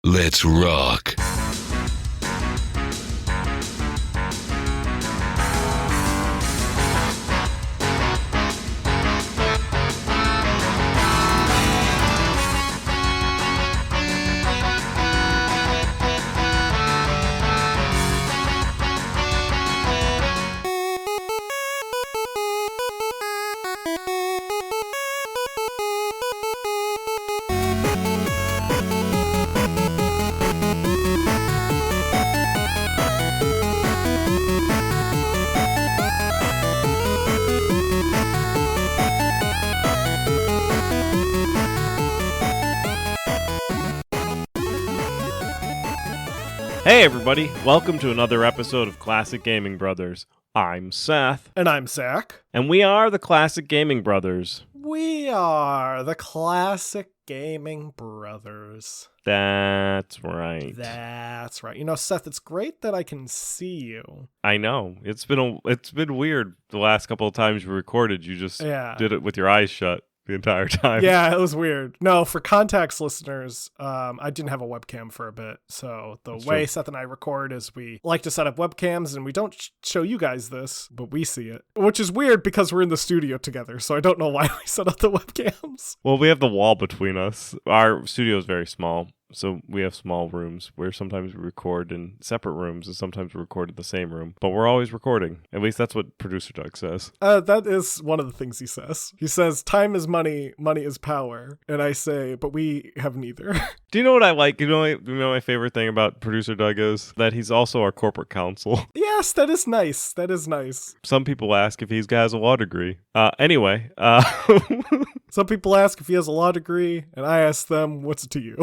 Let's rock. Hey everybody, welcome to another episode of Classic Gaming Brothers. I'm Seth. And I'm Zach. And we are the Classic Gaming Brothers. We are the Classic Gaming Brothers. That's right. That's right. You know, Seth, it's great that I can see you. I know. It's been weird the last couple of times we recorded. You just did it with your eyes shut the entire time. Yeah, it was weird. No, for context listeners, I didn't have a webcam for a bit. So the way Seth and I record is we like to set up webcams and we don't show you guys this, but we see it, which is weird because we're in the studio together. So I don't know why we set up the webcams. Well, we have the wall between us. Our studio is very small. So we have small rooms where sometimes we record in separate rooms and sometimes we record in the same room. But we're always recording. At least that's what Producer Doug says. That is one of the things he says. He says, time is money, money is power. And I say, but we have neither. Do you know what I like? You know my favorite thing about Producer Doug is? That he's also our corporate counsel. Yes, that is nice. That is nice. Some people ask if he has a law degree. Anyway. Some people ask if he has a law degree, and I ask them, what's it to you?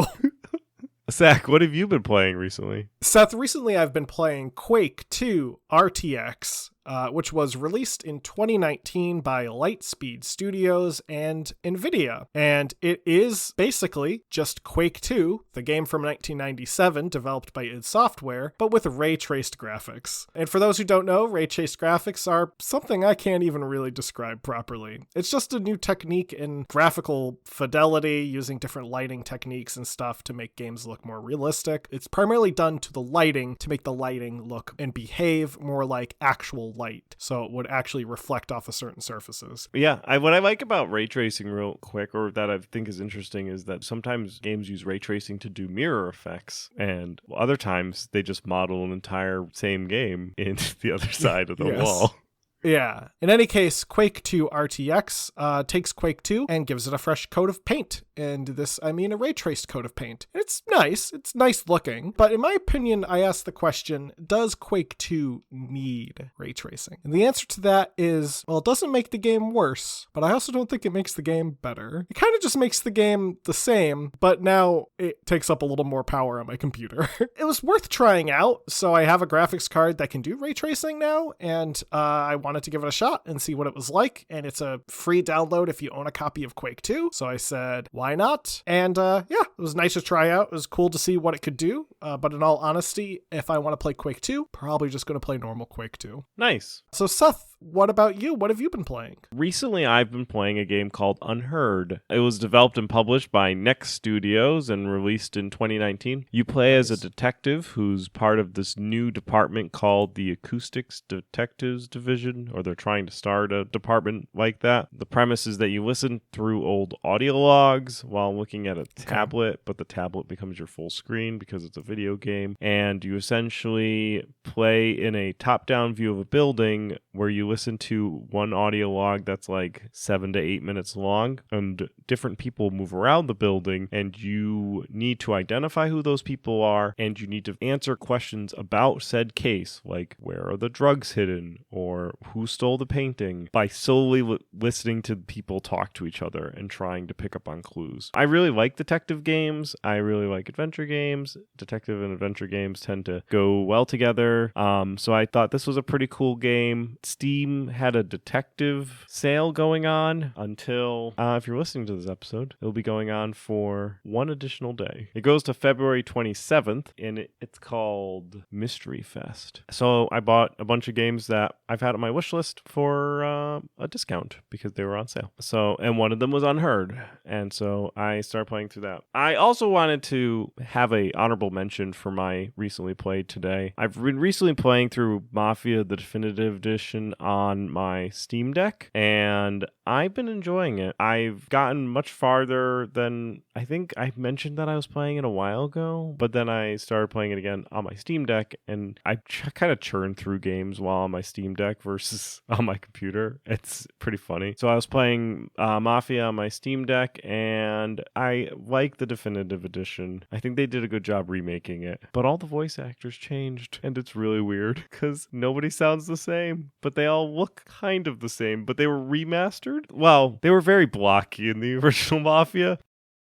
Zach, what have you been playing recently? Seth, recently I've been playing Quake 2 RTX, which was released in 2019 by Lightspeed Studios and NVIDIA. And it is basically just Quake 2, the game from 1997 developed by id Software, but with ray-traced graphics. And for those who don't know, ray-traced graphics are something I can't even really describe properly. It's just a new technique in graphical fidelity, using different lighting techniques and stuff to make games look more realistic. It's primarily done to the lighting to make the lighting look and behave more like actual light, so it would actually reflect off of certain surfaces. Yeah, what I like about ray tracing real quick, or that I think is interesting, is that sometimes games use ray tracing to do mirror effects, and other times they just model an entire same game in the other side of the wall. Yeah. In any case, Quake 2 RTX takes Quake 2 and gives it a fresh coat of paint. And this, I mean a ray-traced coat of paint. It's nice. It's nice looking. But in my opinion, I asked the question, does Quake 2 need ray tracing? And the answer to that is, well, it doesn't make the game worse, but I also don't think it makes the game better. It kind of just makes the game the same, but now it takes up a little more power on my computer. It was worth trying out, so I have a graphics card that can do ray tracing now, and I wanted to give it a shot and see what it was like, and it's a free download if you own a copy of Quake 2, so I said, why not? And it was nice to try out. It was cool to see what it could do, but in all honesty, if I want to play Quake 2, probably just going to play normal Quake 2. Nice. So Seth, what about you? What have you been playing? Recently, I've been playing a game called Unheard. It was developed and published by Next Studios and released in 2019. You play as a detective who's part of this new department called the Acoustics Detectives Division, or they're trying to start a department like that. The premise is that you listen through old audio logs while looking at a tablet, but the tablet becomes your full screen because it's a video game, and you essentially play in a top-down view of a building where you listen to one audio log that's like 7 to 8 minutes long, and different people move around the building, and you need to identify who those people are, and you need to answer questions about said case, like where are the drugs hidden, or who stole the painting, by solely listening to people talk to each other and trying to pick up on clues. I really like detective games. I really like adventure games. Detective and adventure games tend to go well together. So I thought this was a pretty cool game. Steam had a detective sale going on until, if you're listening to this episode, it'll be going on for one additional day. It goes to February 27th, and it's called Mystery Fest. So I bought a bunch of games that I've had on my wish list for a discount because they were on sale. So, and one of them was Unheard. And so So I started playing through that. I also wanted to have a honorable mention for my recently played today. I've been recently playing through Mafia, the Definitive Edition on my Steam Deck, and I've been enjoying it. I've gotten much farther than I think I mentioned that I was playing it a while ago, but then I started playing it again on my Steam Deck, and I kind of churn through games while on my Steam Deck versus on my computer. It's pretty funny. So I was playing Mafia on my Steam Deck, and I like the Definitive Edition. I think they did a good job remaking it, but all the voice actors changed, and it's really weird because nobody sounds the same, but they all look kind of the same, but they were remastered. Well, they were very blocky in the original Mafia,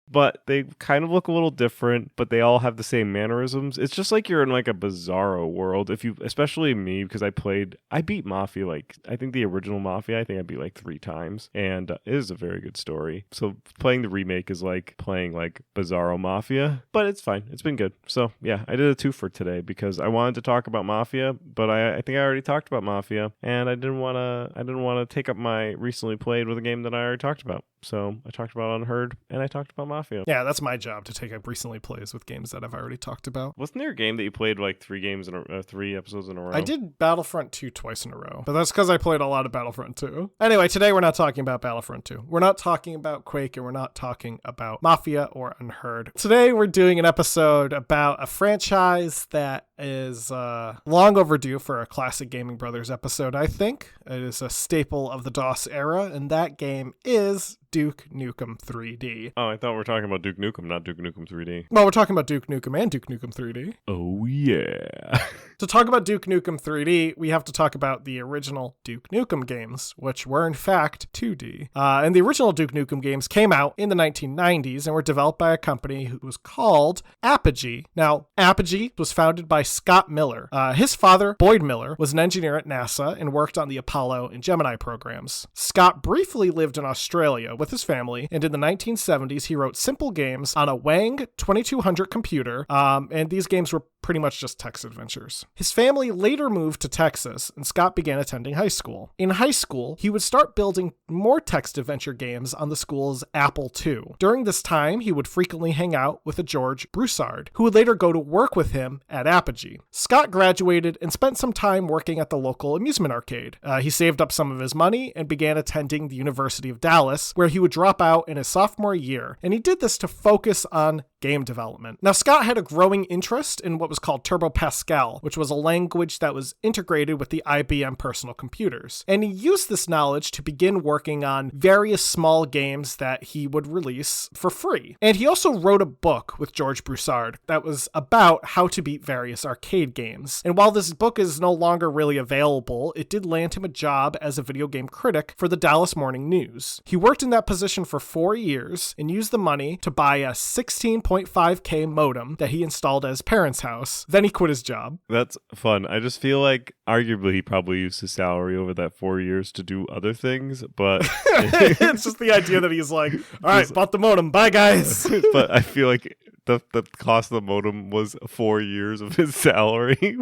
but they kind of look a little different, but they all have the same mannerisms. It's just like you're in like a bizarro world. Especially me, because I beat Mafia, like, I think the original Mafia, I think I beat like 3 times, and it is a very good story. So playing the remake is like playing like bizarro Mafia, but it's fine. It's been good. So yeah, I did a 2 for today because I wanted to talk about Mafia, but I think I already talked about Mafia, and I didn't want to take up my recently played with a game that I already talked about. So I talked about Unheard, and I talked about Mafia. Yeah, that's my job, to take up recently plays with games that I've already talked about. Wasn't there a game that you played like 3 episodes in a row? I did Battlefront 2 twice in a row, but that's because I played a lot of Battlefront 2. Anyway, today we're not talking about Battlefront 2. We're not talking about Quake, and we're not talking about Mafia or Unheard. Today we're doing an episode about a franchise that is long overdue for a classic Gaming Brothers episode, I think. It is a staple of the DOS era, and that game is Duke Nukem 3D. Oh, I thought we were talking about Duke Nukem, not Duke Nukem 3D. Well, we're talking about Duke Nukem and Duke Nukem 3D. Oh, yeah. To talk about Duke Nukem 3D, we have to talk about the original Duke Nukem games, which were in fact 2D. And the original Duke Nukem games came out in the 1990s and were developed by a company who was called Apogee. Now, Apogee was founded by Scott Miller. His father, Boyd Miller, was an engineer at NASA and worked on the Apollo and Gemini programs. Scott briefly lived in Australia with his family, and in the 1970s, he wrote simple games on a Wang 2200 computer, and these games were pretty much just text adventures. His family later moved to Texas, and Scott began attending high school. In high school, he would start building more text adventure games on the school's Apple II. During this time, he would frequently hang out with a George Broussard, who would later go to work with him at Apogee. Scott graduated and spent some time working at the local amusement arcade. He saved up some of his money and began attending the University of Dallas, where he would drop out in his sophomore year, and he did this to focus on game development. Now, Scott had a growing interest in what was called Turbo Pascal, which was a language that was integrated with the IBM personal computers. And he used this knowledge to begin working on various small games that he would release for free. And he also wrote a book with George Broussard that was about how to beat various arcade games. And while this book is no longer really available, it did land him a job as a video game critic for the Dallas Morning News. He worked in that position for 4 years and used the money to buy a 16.5K modem that he installed at his parents' house. Then he quit his job. That's fun. I just feel like arguably he probably used his salary over that 4 years to do other things, but it's just the idea that he's like, all right, bought the modem. Bye, guys. But I feel like the cost of the modem was 4 years of his salary.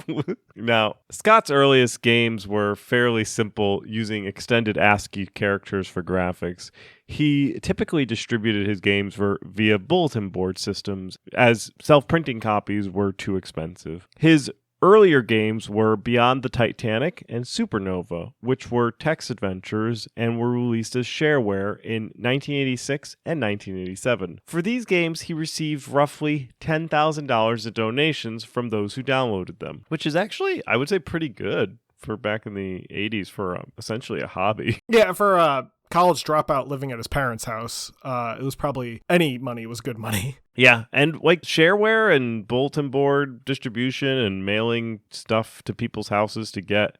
Now, Scott's earliest games were fairly simple, using extended ASCII characters for graphics. He typically distributed his games via bulletin board systems, as self-printing copies were too expensive. His earlier games were Beyond the Titanic and Supernova, which were text adventures and were released as shareware in 1986 and 1987. For these games, he received roughly $10,000 in donations from those who downloaded them, which is actually, I would say, pretty good for back in the 80s for essentially a hobby. Yeah, for college dropout living at his parents' house, it was probably any money was good money. Yeah, and like shareware and bulletin board distribution and mailing stuff to people's houses to get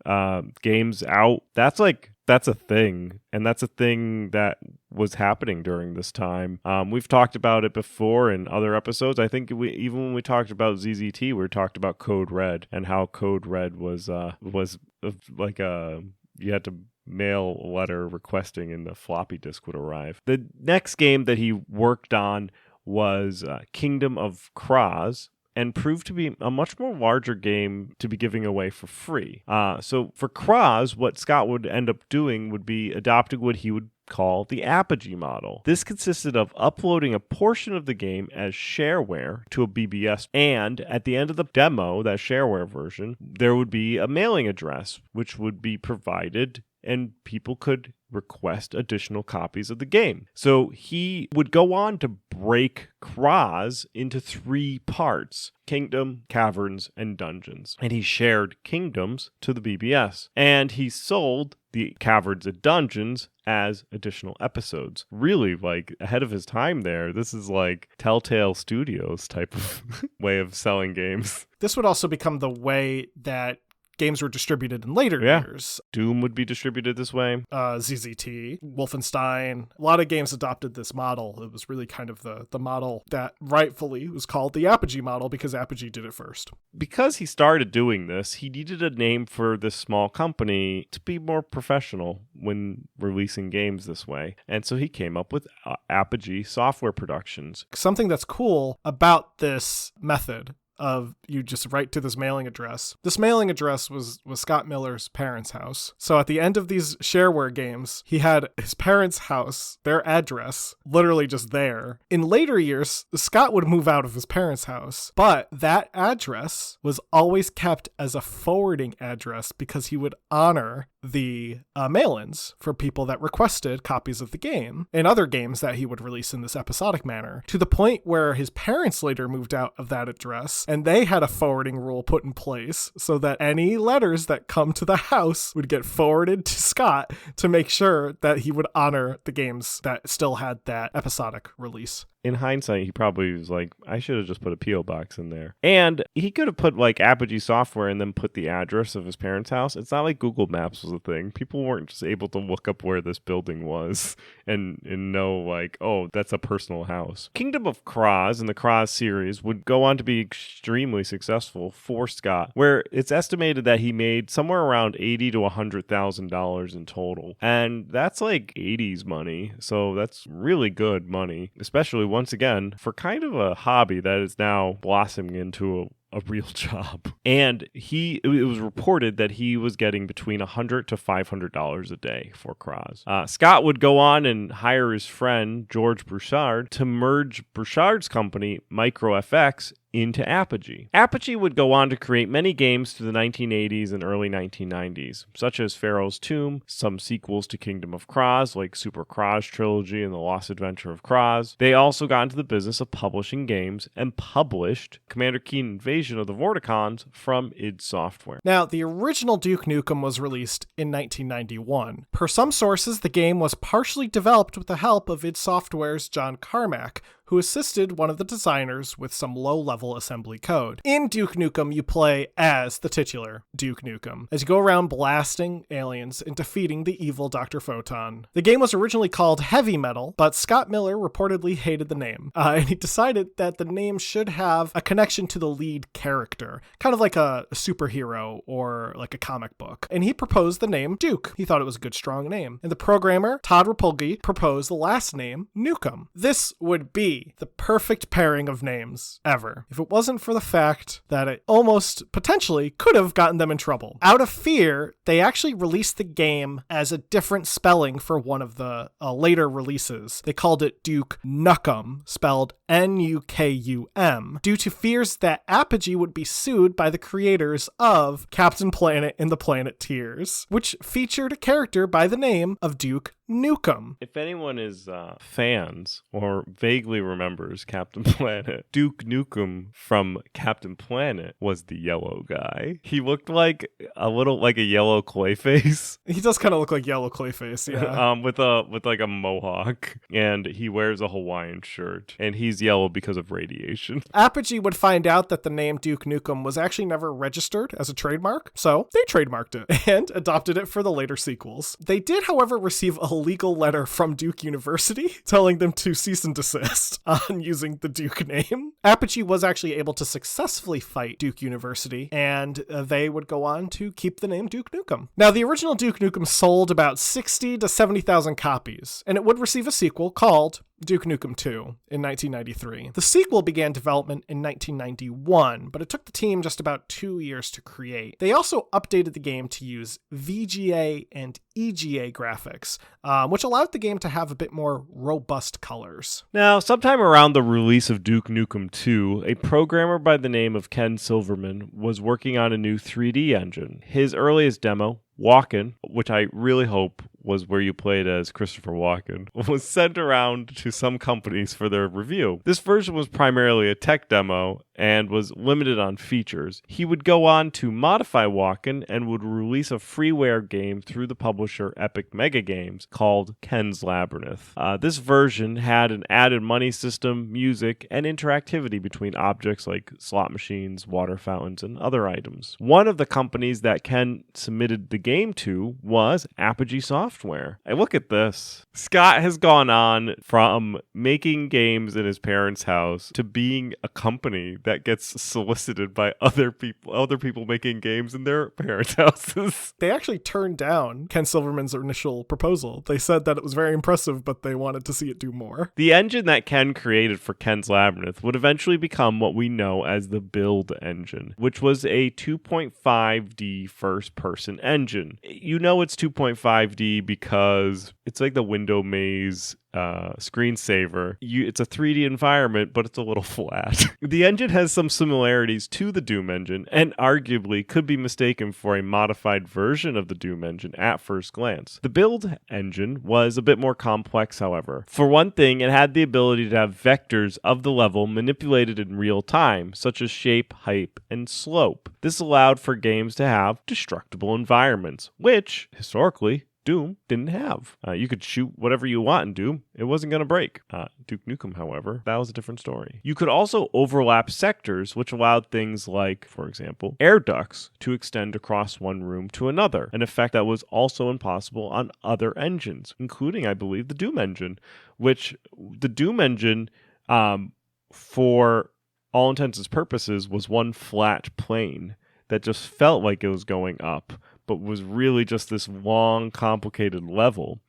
games out, that's a thing. And that's a thing that was happening during this time. We've talked about it before in other episodes. I think even when we talked about ZZT, we talked about Code Red and how Code Red was like you had to mail a letter requesting and the floppy disk would arrive. The next game that he worked on was Kingdom of Kraz, and proved to be a much more larger game to be giving away for free. So for Kraz, what Scott would end up doing would be adopting what he would call the Apogee model. This consisted of uploading a portion of the game as shareware to a BBS, and at the end of the demo, that shareware version, there would be a mailing address which would be provided and people could request additional copies of the game. So he would go on to break Kraz into 3 parts: Kingdom, Caverns, and Dungeons. And he shared Kingdoms to the BBS. And he sold the Caverns and Dungeons as additional episodes. Really, like, ahead of his time there. This is like Telltale Studios type of way of selling games. This would also become the way that games were distributed in later years. Doom would be distributed this way. ZZT, Wolfenstein, a lot of games adopted this model. It was really kind of the model that rightfully was called the Apogee model because Apogee did it first. Because he started doing this, he needed a name for this small company to be more professional when releasing games this way. And so he came up with Apogee Software Productions. Something that's cool about this method of you just write to this mailing address. This mailing address was Scott Miller's parents' house. So at the end of these shareware games, he had his parents' house, their address, literally just there. In later years, Scott would move out of his parents' house, but that address was always kept as a forwarding address because he would honor the mail-ins for people that requested copies of the game and other games that he would release in this episodic manner, to the point where his parents later moved out of that address and they had a forwarding rule put in place so that any letters that come to the house would get forwarded to Scott to make sure that he would honor the games that still had that episodic release. In hindsight, he probably was like, I should have just put a P.O. box in there. And he could have put like Apogee Software and then put the address of his parents' house. It's not like Google Maps was a thing. People weren't just able to look up where this building was and know like, oh, that's a personal house. Kingdom of Kraz and the Kraz series would go on to be extremely successful for Scott, where it's estimated that he made somewhere around $80,000 to $100,000 in total. And that's like 80s money. So that's really good money, especially once again, for kind of a hobby that is now blossoming into a real job. And it was reported that he was getting between $100 to $500 a day for Kraz. Scott would go on and hire his friend George Broussard to merge Broussard's company MicroFX into Apogee. Apogee would go on to create many games through the 1980s and early 1990s, such as Pharaoh's Tomb, some sequels to Kingdom of Kraz, like Super Kraz Trilogy and The Lost Adventure of Kraz. They also got into the business of publishing games and published Commander Keen Invasion of the Vorticons from id Software. Now, the original Duke Nukem was released in 1991. Per some sources, the game was partially developed with the help of id Software's John Carmack, who assisted one of the designers with some low-level assembly code. In Duke Nukem, you play as the titular Duke Nukem, as you go around blasting aliens and defeating the evil Dr. Photon. The game was originally called Heavy Metal, but Scott Miller reportedly hated the name, and he decided that the name should have a connection to the lead character, kind of like a superhero or like a comic book. And he proposed the name Duke. He thought it was a good, strong name. And the programmer, Todd Rapulgi, proposed the last name Nukem. This would be the perfect pairing of names ever, if it wasn't for the fact that it almost potentially could have gotten them in trouble. Out of fear, they actually released the game as a different spelling for one of the later releases. They called it Duke Nukem, spelled Nukum, due to fears that Apogee would be sued by the creators of Captain Planet and the Planeteers, which featured a character by the name of Duke Nukem. If anyone is fans or vaguely remembers Captain Planet, Duke Nukem from Captain Planet was the yellow guy. He looked like a yellow Clayface. He does kind of look like yellow Clayface, yeah. with like a mohawk, and he wears a Hawaiian shirt, and he's yellow because of radiation. Apogee would find out that the name Duke Nukem was actually never registered as a trademark, so they trademarked it and adopted it for the later sequels. They did, however, receive a legal letter from Duke University telling them to cease and desist on using the Duke name. Apogee was actually able to successfully fight Duke University, and they would go on to keep the name Duke Nukem. Now, the original Duke Nukem sold about 60 to 70,000 copies, and it would receive a sequel called Duke Nukem 2 in 1993. The sequel began development in 1991, but it took the team just about 2 years to create. They also updated the game to use VGA and EGA graphics, which allowed the game to have a bit more robust colors. Now, sometime around the release of Duke Nukem 2, a programmer by the name of Ken Silverman was working on a new 3D engine. His earliest demo, Walken, which I really hope was where you played as Christopher Walken, was sent around to some companies for their review. This version was primarily a tech demo and was limited on features. He would go on to modify Walken and would release a freeware game through the publisher Epic Mega Games called Ken's Labyrinth. This version had an added money system, music, and interactivity between objects like slot machines, water fountains, and other items. One of the companies that Ken submitted the game to was Apogee Software. And look at this. Scott has gone on from making games in his parents' house to being a company that gets solicited by other people making games in their parents' houses. They actually turned down Ken Silverman's initial proposal. They said that it was very impressive, but they wanted to see it do more. The engine that Ken created for Ken's Labyrinth would eventually become what we know as the Build engine, which was a 2.5D first-person engine. You know it's 2.5D because it's like the window maze screensaver. It's a 3D environment, but it's a little flat. The engine has some similarities to the Doom engine and arguably could be mistaken for a modified version of the Doom engine at first glance. The Build engine was a bit more complex, however. For one thing, it had the ability to have vectors of the level manipulated in real time, such as shape, height, and slope. This allowed for games to have destructible environments, which, historically, Doom didn't have. You could shoot whatever you want in Doom. It wasn't going to break. Duke Nukem, however, that was a different story. You could also overlap sectors, which allowed things like, for example, air ducts to extend across one room to another, an effect that was also impossible on other engines, including, I believe, the Doom engine, which the Doom engine, for all intents and purposes, was one flat plane that just felt like it was going up, but was really just this long, complicated level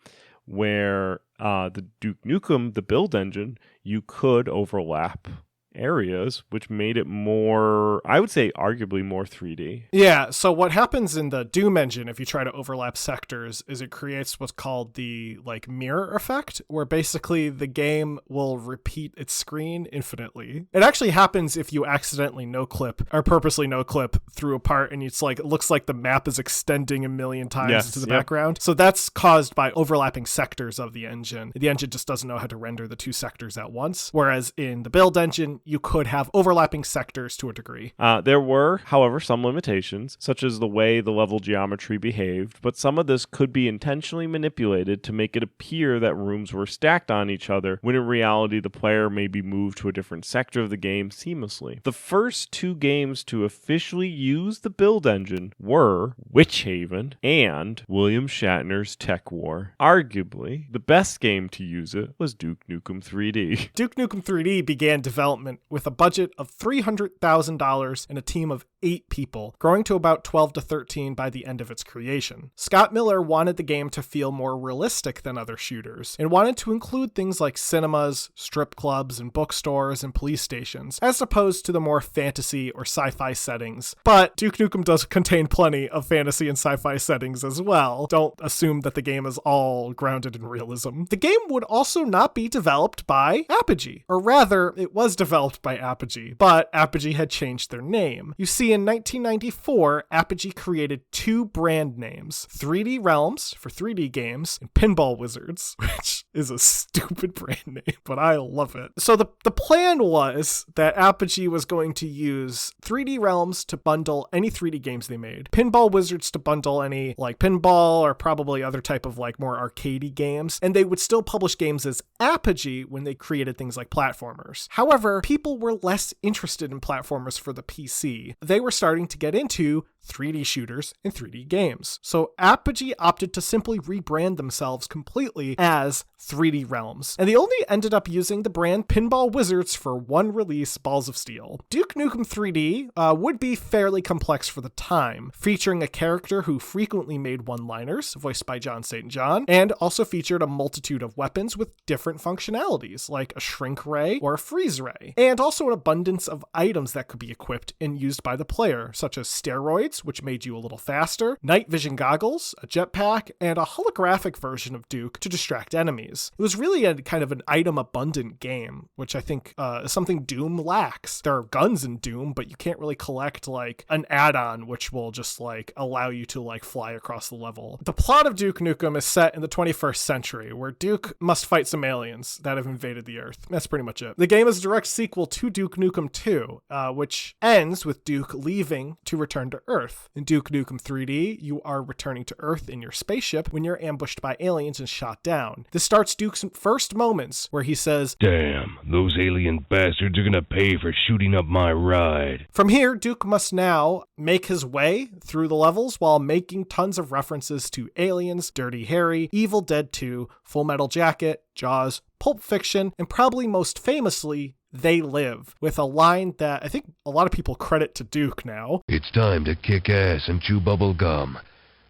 where the Duke Nukem, the Build engine, you could overlap areas, which made it more, I would say, arguably more 3D. Yeah, so what happens in the Doom engine, if you try to overlap sectors, is it creates what's called the mirror effect, where basically the game will repeat its screen infinitely. It actually happens if you accidentally no-clip or purposely no-clip through a part, and it's it looks like the map is extending a million times into the background. So that's caused by overlapping sectors of the engine. The engine just doesn't know how to render the two sectors at once, whereas in the Build engine, you could have overlapping sectors to a degree. There were, however, some limitations, such as the way the level geometry behaved, but some of this could be intentionally manipulated to make it appear that rooms were stacked on each other, when in reality the player may be moved to a different sector of the game seamlessly. The first two games to officially use the Build engine were Witch Haven and William Shatner's Tech War. Arguably, the best game to use it was Duke Nukem 3D. Duke Nukem 3D began development with a budget of $300,000 and a team of 8 people, growing to about 12 to 13 by the end of its creation. Scott Miller wanted the game to feel more realistic than other shooters, and wanted to include things like cinemas, strip clubs, and bookstores, and police stations, as opposed to the more fantasy or sci-fi settings. But Duke Nukem does contain plenty of fantasy and sci-fi settings as well. Don't assume that the game is all grounded in realism. The game would also not be developed by Apogee, or rather, it was developed by Apogee, but Apogee had changed their name. You see, in 1994, Apogee created 2 brand names, 3D Realms for 3D games, and Pinball Wizards, which is a stupid brand name, but I love it. So the plan was that Apogee was going to use 3D Realms to bundle any 3D games they made, Pinball Wizards to bundle any pinball or probably other type of more arcadey games, and they would still publish games as Apogee when they created things like platformers. However, people were less interested in platformers for the PC. They were starting to get into 3D shooters and 3D games. So Apogee opted to simply rebrand themselves completely as 3D Realms, and they only ended up using the brand Pinball Wizards for one release, Balls of Steel. Duke Nukem 3D would be fairly complex for the time, featuring a character who frequently made one-liners, voiced by John St. John, and also featured a multitude of weapons with different functionalities, like a shrink ray or a freeze ray, and also an abundance of items that could be equipped and used by the player, such as steroids, which made you a little faster, night vision goggles, a jetpack, and a holographic version of Duke to distract enemies. It was really a kind of an item-abundant game, which I think is something Doom lacks. There are guns in Doom, but you can't really collect like an add-on which will just like allow you to like fly across the level. The plot of Duke Nukem is set in the 21st century, where Duke must fight some aliens that have invaded the Earth. That's pretty much it. The game is a direct sequel to Duke Nukem 2, which ends with Duke leaving to return to Earth. In Duke Nukem 3D, you are returning to Earth in your spaceship when you're ambushed by aliens and shot down. This starts Duke's first moments, where he says, "Damn, those alien bastards are gonna pay for shooting up my ride." From here, Duke must now make his way through the levels while making tons of references to Aliens, Dirty Harry, Evil Dead 2, Full Metal Jacket, Jaws, Pulp Fiction, and probably most famously, They Live, with a line that I think a lot of people credit to Duke now. "It's time to kick ass and chew bubble gum,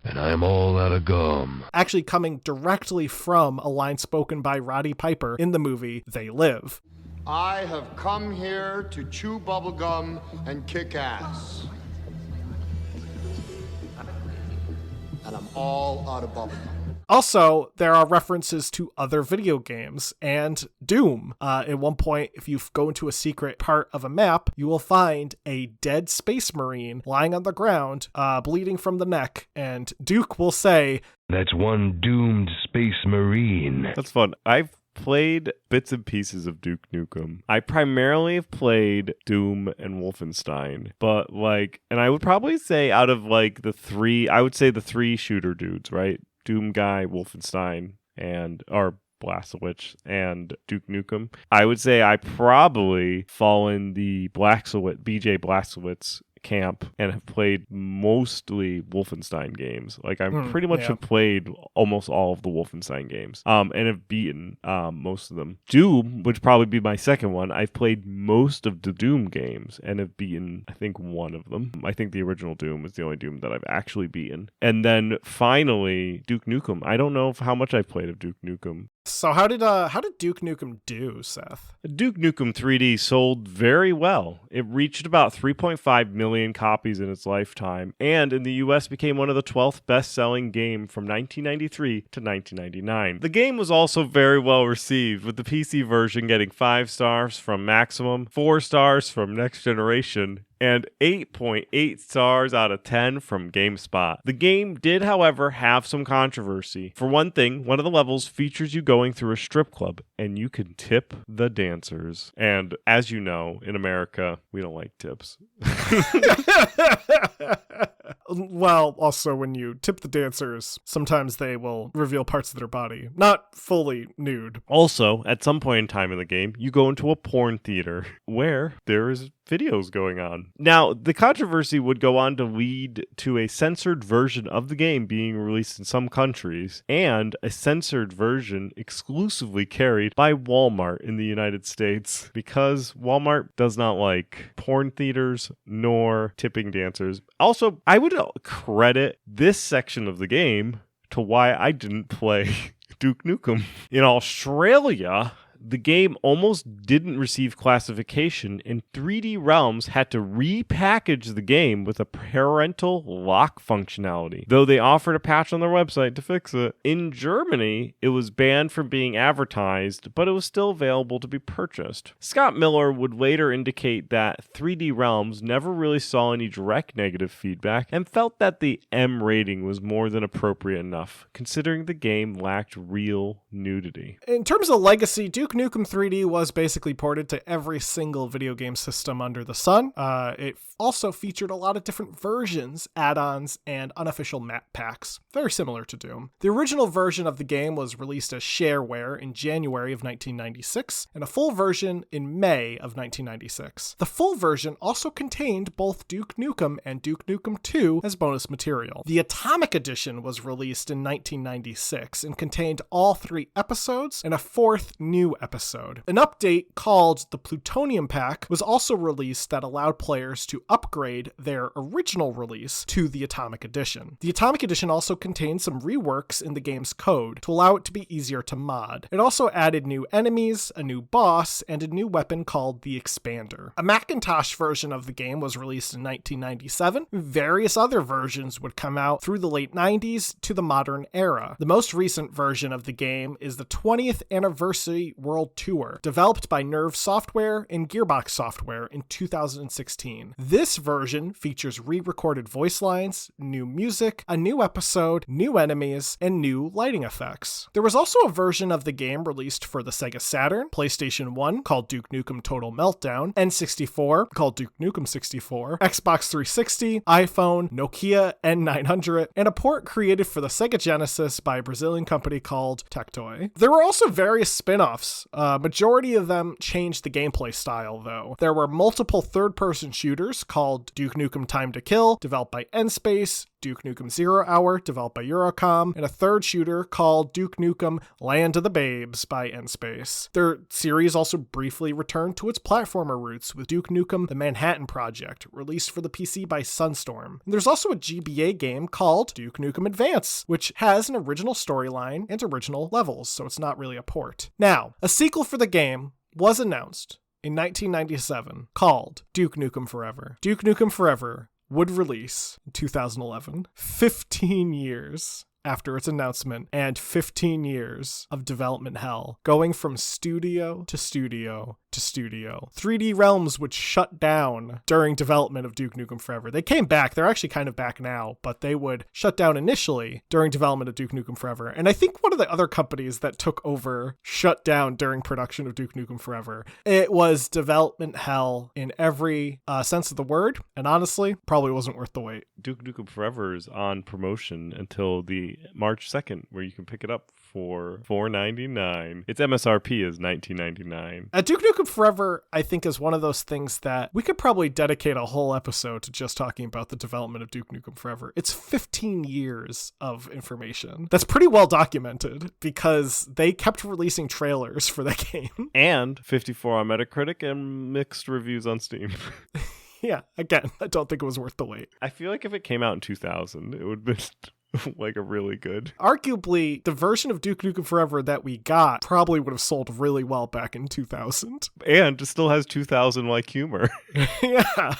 and I'm all out of gum." Actually coming directly from a line spoken by Roddy Piper in the movie They Live. "I have come here to chew bubble gum and kick ass. And I'm all out of bubble gum." Also, there are references to other video games and Doom. At one point, if you go into a secret part of a map, you will find a dead space marine lying on the ground, bleeding from the neck, and Duke will say, "That's one doomed space marine." That's fun. I've played bits and pieces of Duke Nukem. I primarily have played Doom and Wolfenstein, but like, and I would probably say out of like the three, I would say the three shooter dudes, right? Doom guy, Wolfenstein, or Blazkowicz, and Duke Nukem. I would say I probably fall in the BJ Blazkowicz camp and have played mostly Wolfenstein games. Like I pretty much have played almost all of the Wolfenstein games and have beaten most of them. Doom would probably be my second one. I've played most of the Doom games and have beaten I think one of them. I think the original Doom is the only Doom that I've actually beaten. And then finally Duke Nukem. I don't know how much I've played of Duke Nukem. So how did Duke Nukem do, Seth? Duke Nukem 3D sold very well. It reached about 3.5 million copies in its lifetime, and in the US became one of the 12th best-selling game from 1993 to 1999. The game was also very well received, with the PC version getting 5 stars from Maximum, 4 stars from Next Generation, and 8.8 stars out of 10 from GameSpot. The game did, however, have some controversy. For one thing, one of the levels features you going through a strip club, and you can tip the dancers. And as you know, in America, we don't like tips. Well, also when you tip the dancers, sometimes they will reveal parts of their body, not fully nude. Also, at some point in time in the game, you go into a porn theater where there is videos going on. Now, the controversy would go on to lead to a censored version of the game being released in some countries, and a censored version exclusively carried by Walmart in the United States, because Walmart does not like porn theaters nor tipping dancers. Also, I would credit this section of the game to why I didn't play Duke Nukem. In Australia, the game almost didn't receive classification, and 3D Realms had to repackage the game with a parental lock functionality, though they offered a patch on their website to fix it. In Germany, it was banned from being advertised, but it was still available to be purchased. Scott Miller would later indicate that 3D Realms never really saw any direct negative feedback and felt that the M rating was more than appropriate enough, considering the game lacked real nudity. In terms of legacy, Duke Duke Nukem 3D was basically ported to every single video game system under the sun. It also featured a lot of different versions, add-ons, and unofficial map packs, very similar to Doom. The original version of the game was released as shareware in January of 1996, and a full version in May of 1996. The full version also contained both Duke Nukem and Duke Nukem 2 as bonus material. The Atomic Edition was released in 1996 and contained all 3 episodes and a 4th new episode. An update called the Plutonium Pack was also released that allowed players to upgrade their original release to the Atomic Edition. The Atomic Edition also contained some reworks in the game's code to allow it to be easier to mod. It also added new enemies, a new boss, and a new weapon called the Expander. A Macintosh version of the game was released in 1997. Various other versions would come out through the late 90s to the modern era. The most recent version of the game is the 20th Anniversary World Tour, developed by Nerve Software and Gearbox Software in 2016. This version features re-recorded voice lines, new music, a new episode, new enemies, and new lighting effects. There was also a version of the game released for the Sega Saturn, PlayStation 1 called Duke Nukem Total Meltdown, N64 called Duke Nukem 64, Xbox 360, iPhone, Nokia N900, and a port created for the Sega Genesis by a Brazilian company called Tectoy. There were also various spin-offs. Majority of them changed the gameplay style, though. There were multiple third-person shooters called Duke Nukem Time to Kill, developed by N-Space, Duke Nukem 0 Hour, developed by Eurocom, and a third shooter called Duke Nukem Land of the Babes by N-Space. Their series also briefly returned to its platformer roots with Duke Nukem The Manhattan Project, released for the PC by Sunstorm. And there's also a GBA game called Duke Nukem Advance, which has an original storyline and original levels, so it's not really a port. Now, a sequel for the game was announced in 1997 called Duke Nukem Forever. Duke Nukem Forever would release in 2011, 15 years after its announcement, and 15 years of development hell, going from studio to studio to studio. 3D Realms would shut down during development of Duke Nukem Forever. They came back, they're actually kind of back now, but they would shut down initially during development of Duke Nukem Forever. And I think one of the other companies that took over shut down during production of Duke Nukem Forever. It was development hell in every sense of the word, and honestly, probably wasn't worth the wait. Duke Nukem Forever is on promotion until the March 2nd, where you can pick it up for $4.99. Its MSRP is $19.99. Duke Nukem Forever, I think, is one of those things that we could probably dedicate a whole episode to just talking about the development of Duke Nukem Forever. It's 15 years of information. That's pretty well documented because they kept releasing trailers for the game. And 54 on Metacritic and mixed reviews on Steam. Yeah, again, I don't think it was worth the wait. I feel like if it came out in 2000, it would have been like a really good. Arguably, the version of Duke Nukem Forever that we got probably would have sold really well back in 2000. And it still has 2000-like humor. Yeah.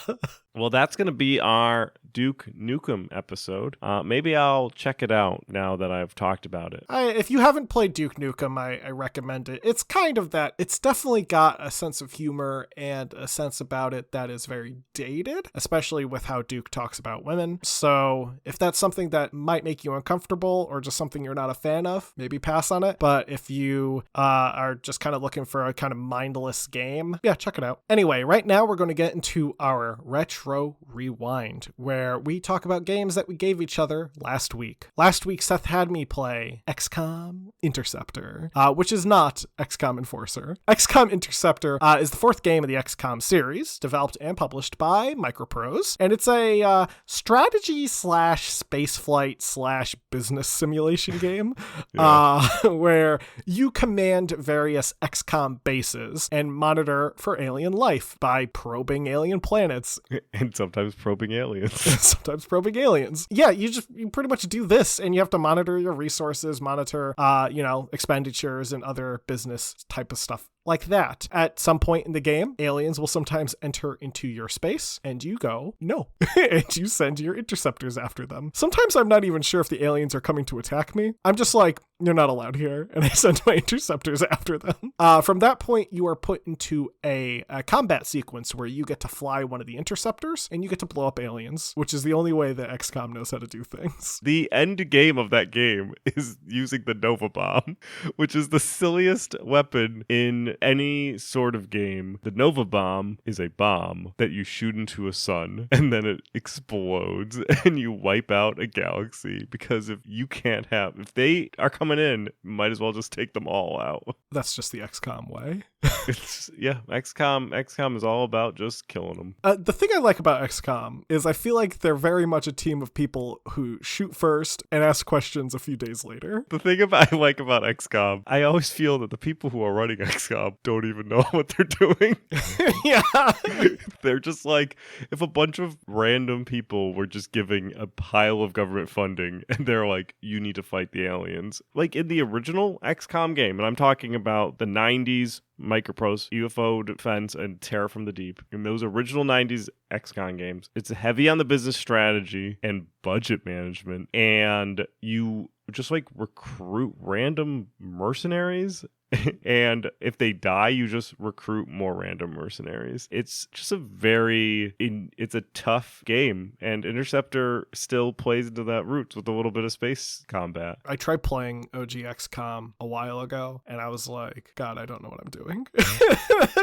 Well, that's going to be our Duke Nukem episode. Maybe I'll check it out now that I've talked about it. If you haven't played Duke Nukem, I recommend it. It's kind of that. It's definitely got a sense of humor and a sense about it that is very dated, especially with how Duke talks about women. So if that's something that might make you uncomfortable or just something you're not a fan of, maybe pass on it. But if you are just kind of looking for a kind of mindless game, yeah, check it out. Anyway, right now we're going to get into our Retro Rewind, where we talk about games that we gave each other last week. Last week, Seth had me play XCOM Interceptor, which is not XCOM Enforcer. XCOM Interceptor is the 4th game of the XCOM series, developed and published by Microprose, and it's a strategy / spaceflight / business simulation game where you command various XCOM bases and monitor for alien life by probing alien planets. And sometimes probing aliens. Sometimes probing aliens. Yeah, you pretty much do this, and you have to monitor your resources, monitor, expenditures and other business type of stuff like that. At some point in the game, aliens will sometimes enter into your space, and you go, no. And you send your interceptors after them. Sometimes I'm not even sure if the aliens are coming to attack me. I'm just like, you're not allowed here, and I send my interceptors after them. From that point, you are put into a combat sequence where you get to fly one of the interceptors, and you get to blow up aliens, which is the only way that XCOM knows how to do things. The end game of that game is using the Nova Bomb, which is the silliest weapon in any sort of game. The Nova Bomb is a bomb that you shoot into a sun, and then it explodes, and you wipe out a galaxy, because if they are coming in, might as well just take them all out. That's just the XCOM way. XCOM is all about just killing them. The thing I like about XCOM is I feel like they're very much a team of people who shoot first and ask questions a few days later. The thing I like about XCOM, I always feel that the people who are running XCOM don't even know what they're doing. Yeah. They're just like, if a bunch of random people were just giving a pile of government funding and they're like, you need to fight the aliens. Like in the original XCOM game, and I'm talking about the 90s Microprose, UFO Defense, and Terror from the Deep. In those original 90s XCOM games, it's heavy on the business strategy and budget management, and you just like recruit random mercenaries. And if they die, you just recruit more random mercenaries. It's just it's a tough game, and Interceptor still plays into that roots with a little bit of space combat. I tried playing OG XCOM a while ago, and I was like, God, I don't know what I'm doing.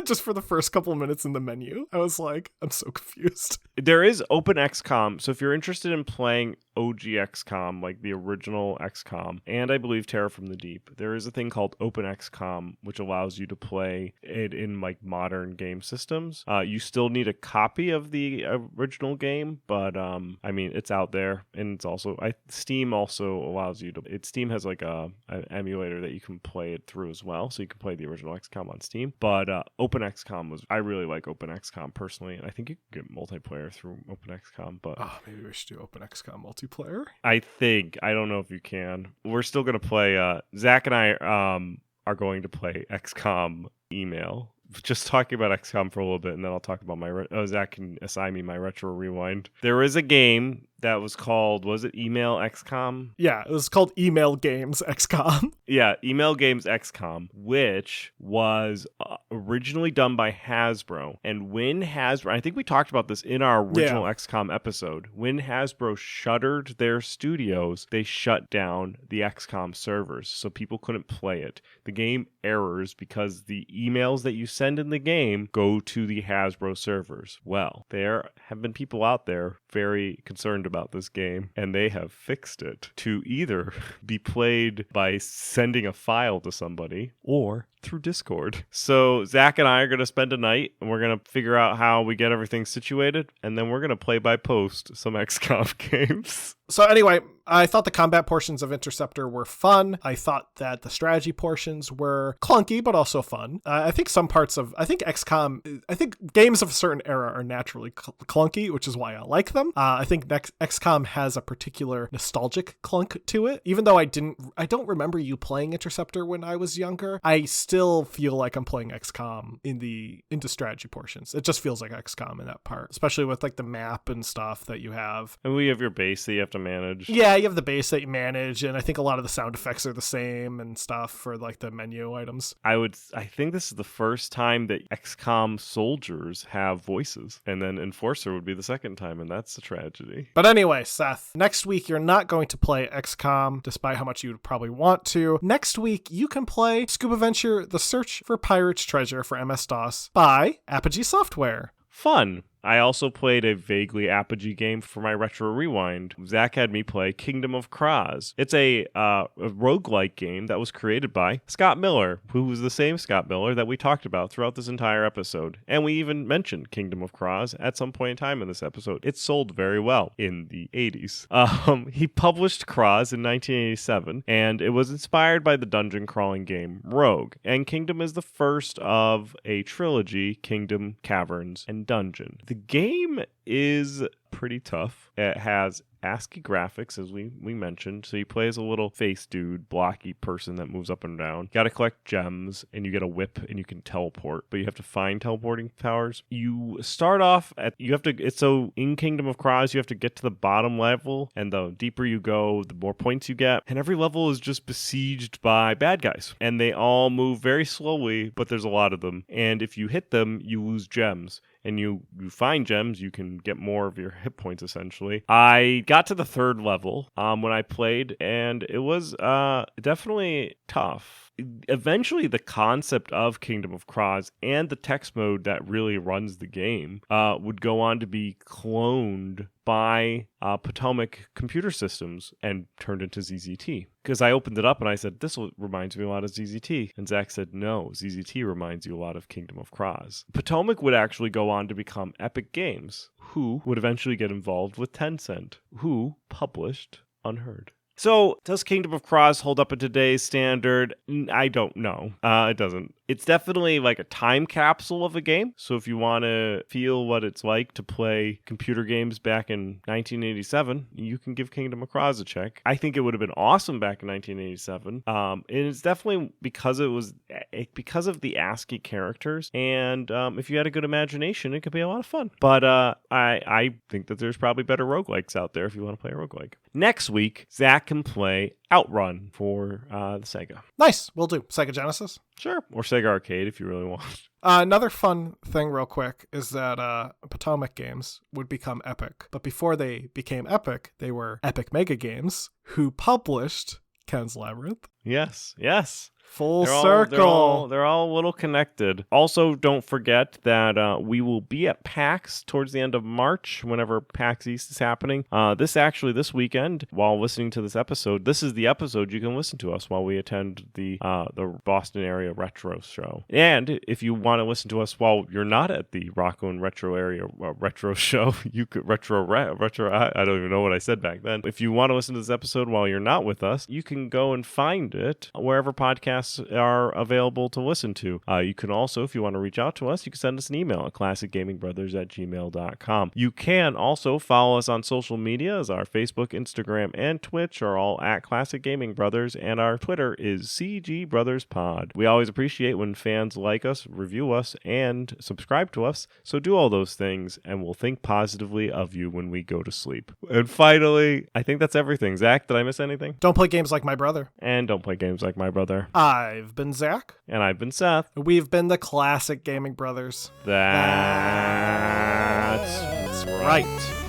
Just for the first couple of minutes in the menu, I was like, I'm so confused. There is Open XCOM, so if you're interested in playing OG XCOM, like the original XCOM, and I believe Terror from the Deep, there is a thing called Open XCOM, which allows you to play it in like modern game systems. You still need a copy of the original game, but I mean, it's out there, and it's also Steam also allows you to. Steam has like an emulator that you can play it through as well, so you can play the original XCOM on Steam. But Open XCOM I really like Open XCOM personally, and I think you can get multiplayer through Open XCOM. But maybe we should do Open XCOM multiplayer. I don't know if you can. We're still gonna play. Zach and I are going to play XCOM Email. Just talking about XCOM for a little bit, and then I'll talk about Zach can assign me my retro rewind. There is a game that was called, was it Email XCOM? Yeah, it was called Email Games XCOM. Yeah, Email Games XCOM, which was originally done by Hasbro. And when Hasbro, I think we talked about this in our original XCOM episode, when Hasbro shuttered their studios, they shut down the XCOM servers, so people couldn't play it. The game errors because the emails that you send in the game go to the Hasbro servers. Well, there have been people out there very concerned about this game, and they have fixed it to either be played by sending a file to somebody or through Discord. So Zach and I are going to spend a night, and we're going to figure out how we get everything situated, and then we're going to play by post some XCOM games. So anyway, I thought the combat portions of Interceptor were fun. I thought that the strategy portions were clunky, but also fun. I think XCOM, I think games of a certain era are naturally clunky, which is why I like them. I think XCOM has a particular nostalgic clunk to it. Even though I don't remember you playing Interceptor when I was younger, I still feel like I'm playing XCOM into strategy portions. It just feels like XCOM in that part, especially with like the map and stuff that you have. And we have your base that you have to manage. Yeah, you have the base that you manage, and I think a lot of the sound effects are the same and stuff for like the menu items. I think this is the first time that XCOM soldiers have voices, and then Enforcer would be the second time, and that's a tragedy. But anyway, Seth, next week you're not going to play XCOM, despite how much you would probably want to. Next week you can play Scuba Venture: The Search for Pirate's Treasure for MS-DOS by Apogee Software. Fun. I also played a vaguely Apogee game for my Retro Rewind. Zach had me play Kingdom of Kraz. It's a roguelike game that was created by Scott Miller, who was the same Scott Miller that we talked about throughout this entire episode. And we even mentioned Kingdom of Kraz at some point in time in this episode. It sold very well in the 80s. He published Kraz in 1987, and it was inspired by the dungeon crawling game Rogue. And Kingdom is the first of a trilogy, Kingdom, Caverns, and Dungeon. The game is pretty tough. It has ASCII graphics, as we mentioned. So you play as a little face dude, blocky person that moves up and down. You got to collect gems, and you get a whip, and you can teleport. But you have to find teleporting powers. You start off so in Kingdom of Kroz, you have to get to the bottom level, and the deeper you go, the more points you get. And every level is just besieged by bad guys. And they all move very slowly, but there's a lot of them. And if you hit them, you lose gems. And you find gems, you can get more of your hit points, essentially. I got to the third level when I played, and it was definitely tough. Eventually, the concept of Kingdom of Kroz and the text mode that really runs the game would go on to be cloned by Potomac computer systems and turned into ZZT. Because I opened it up and I said, this reminds me a lot of ZZT. And Zach said, no, ZZT reminds you a lot of Kingdom of Kroz. Potomac would actually go on to become Epic Games, who would eventually get involved with Tencent, who published Unheard. So, does Kingdom of Kroz hold up in today's standard? I don't know. It doesn't. It's definitely like a time capsule of a game. So if you want to feel what it's like to play computer games back in 1987, you can give Kingdom of Kroz a check. I think it would have been awesome back in 1987. And it's definitely because of the ASCII characters. And if you had a good imagination, it could be a lot of fun. But I think that there's probably better roguelikes out there if you want to play a roguelike. Next week, Zach can play Outrun for the Sega. Nice. We'll do. Sega Genesis? Sure. Or Sega Arcade if you really want. Another fun thing real quick is that Potomac Games would become Epic. But before they became Epic, they were Epic Mega Games, who published Ken's Labyrinth. Yes. Full circle. They're all a little connected. Also, don't forget that we will be at PAX towards the end of March, whenever PAX East is happening. This weekend, while listening to this episode, this is the episode you can listen to us while we attend the Boston area retro show. And if you want to listen to us while you're not at the Rockland retro area retro show, you could retro. I don't even know what I said back then. If you want to listen to this episode while you're not with us, you can go and find it wherever podcasts are available to listen to. You can also, if you want to reach out to us, you can send us an email at classicgamingbrothers@gmail.com. You can also follow us on social media, as our Facebook, Instagram, and Twitch are all at Classic Gaming Brothers, and our Twitter is CG Brothers Pod. We always appreciate when fans like us, review us, and subscribe to us, so do all those things, and we'll think positively of you when we go to sleep. And finally, I think that's everything. Zach, did I miss anything? Don't play games like my brother. And don't play games like my brother. I've been Zach. And I've been Seth. We've been the Classic Gaming Brothers. That's right.